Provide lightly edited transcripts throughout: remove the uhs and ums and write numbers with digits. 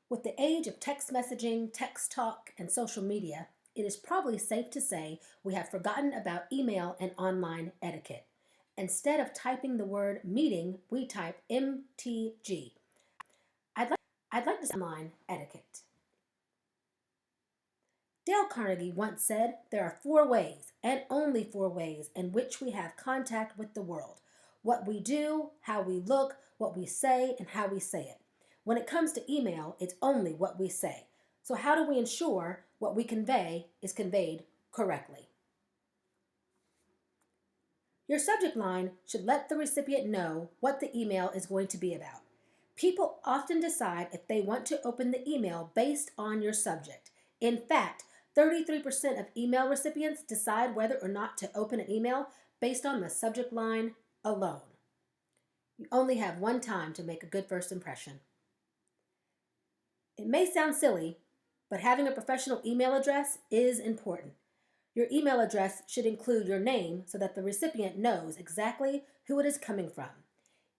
With the age of text messaging, text talk, and social media, it is probably safe to say we have forgotten about email and online etiquette. Instead of typing the word meeting, we type MTG. I'd like to say online etiquette. Dale Carnegie once said, "There are four ways, and only four ways, in which we have contact with the world: what we do, how we look, what we say, and how we say it. When it comes to email, it's only what we say. So, how do we ensure what we convey is conveyed correctly?" Your subject line should let the recipient know what the email is going to be about. People often decide if they want to open the email based on your subject. In fact, 33% of email recipients decide whether or not to open an email based on the subject line alone. You only have one time to make a good first impression. It may sound silly, but having a professional email address is important. Your email address should include your name so that the recipient knows exactly who it is coming from.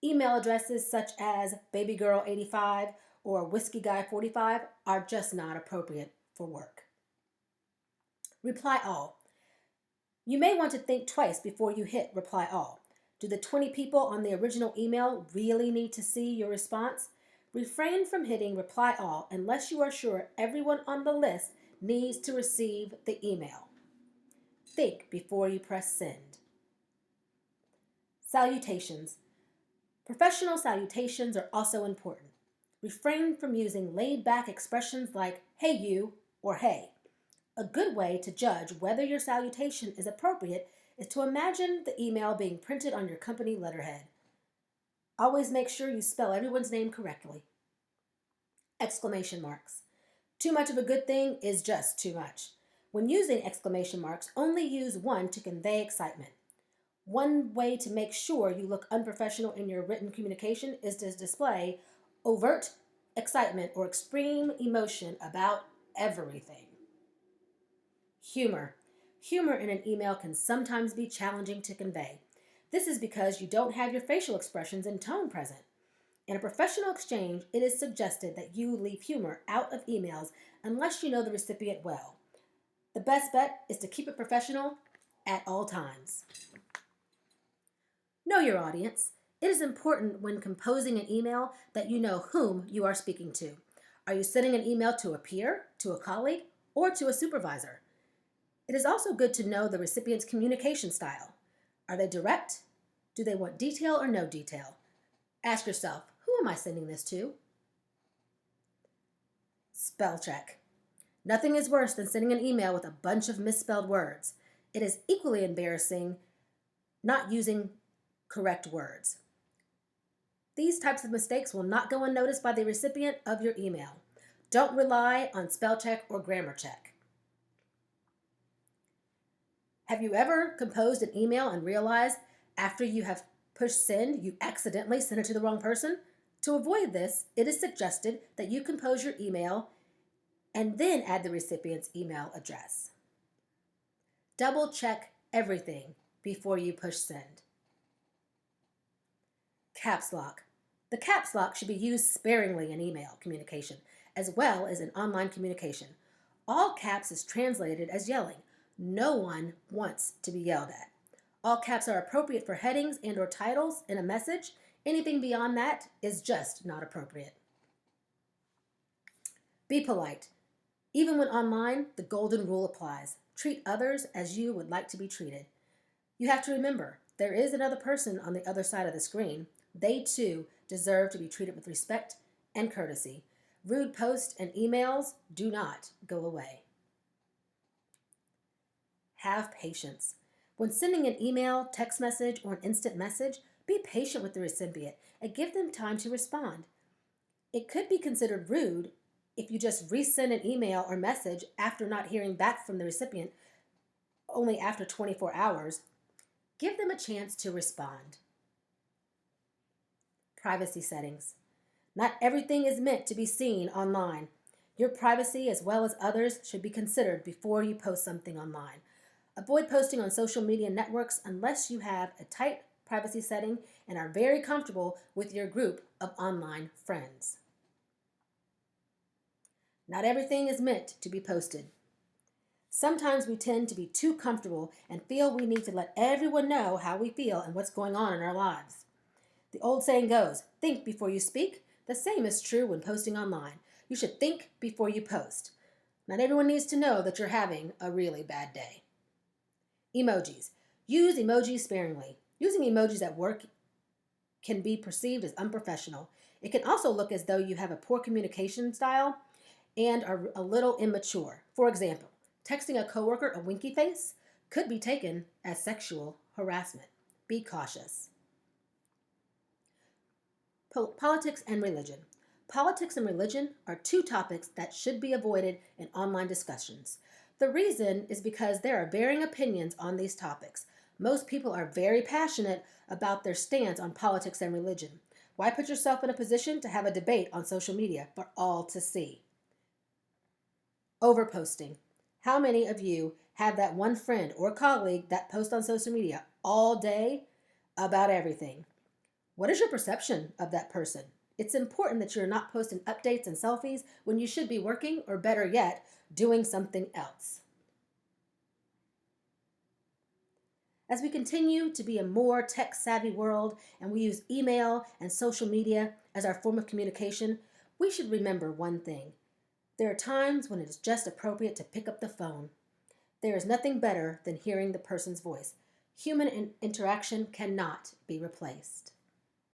Email addresses such as babygirl85 or whiskeyguy45 are just not appropriate for work. Reply all. You may want to think twice before you hit reply all. Do the 20 people on the original email really need to see your response? Refrain from hitting reply all unless you are sure everyone on the list needs to receive the email. Think before you press send. Salutations. Professional salutations are also important. Refrain from using laid-back expressions like "hey you" or "hey." A good way to judge whether your salutation is appropriate is to imagine the email being printed on your company letterhead. Always make sure you spell everyone's name correctly. Exclamation marks. Too much of a good thing is just too much. When using exclamation marks, only use one to convey excitement. One way to make sure you look unprofessional in your written communication is to display overt excitement or extreme emotion about everything. Humor. Humor in an email can sometimes be challenging to convey. This is because you don't have your facial expressions and tone present. In a professional exchange, it is suggested that you leave humor out of emails unless you know the recipient well. The best bet is to keep it professional at all times. Know your audience. It is important when composing an email that you know whom you are speaking to. Are you sending an email to a peer, to a colleague, or to a supervisor? It is also good to know the recipient's communication style. Are they direct? Do they want detail or no detail? Ask yourself, who am I sending this to? Spell check. Nothing is worse than sending an email with a bunch of misspelled words. It is equally embarrassing not using correct words. These types of mistakes will not go unnoticed by the recipient of your email. Don't rely on spell check or grammar check. Have you ever composed an email and realized after you have pushed send, you accidentally sent it to the wrong person? To avoid this, it is suggested that you compose your email and then add the recipient's email address. Double check everything before you push send. Caps lock. The caps lock should be used sparingly in email communication, as well as in online communication. All caps is translated as yelling. No one wants to be yelled at. All caps are appropriate for headings and/or titles in a message. Anything beyond that is just not appropriate. Be polite. Even when online, the golden rule applies. Treat others as you would like to be treated. You have to remember, there is another person on the other side of the screen. They too deserve to be treated with respect and courtesy. Rude posts and emails do not go away. Have patience. When sending an email, text message, or an instant message, be patient with the recipient and give them time to respond. It could be considered rude if you just resend an email or message after not hearing back from the recipient only after 24 hours. Give them a chance to respond. Privacy settings. Not everything is meant to be seen online. Your privacy, as well as others, should be considered before you post something online. Avoid posting on social media networks unless you have a tight privacy setting and are very comfortable with your group of online friends. Not everything is meant to be posted. Sometimes we tend to be too comfortable and feel we need to let everyone know how we feel and what's going on in our lives. The old saying goes, think before you speak. The same is true when posting online. You should think before you post. Not everyone needs to know that you're having a really bad day. Emojis. Use emojis sparingly. Using emojis at work can be perceived as unprofessional. It can also look as though you have a poor communication style and are a little immature. For example, texting a coworker a winky face could be taken as sexual harassment. Be cautious. Politics and religion. Politics and religion are two topics that should be avoided in online discussions. The reason is because there are varying opinions on these topics. Most people are very passionate about their stance on politics and religion. Why put yourself in a position to have a debate on social media for all to see? Overposting. How many of you have that one friend or colleague that posts on social media all day about everything? What is your perception of that person? It's important that you're not posting updates and selfies when you should be working, or better yet, doing something else. As we continue to be a more tech-savvy world and we use email and social media as our form of communication, we should remember one thing. There are times when it is just appropriate to pick up the phone. There is nothing better than hearing the person's voice. Human interaction cannot be replaced.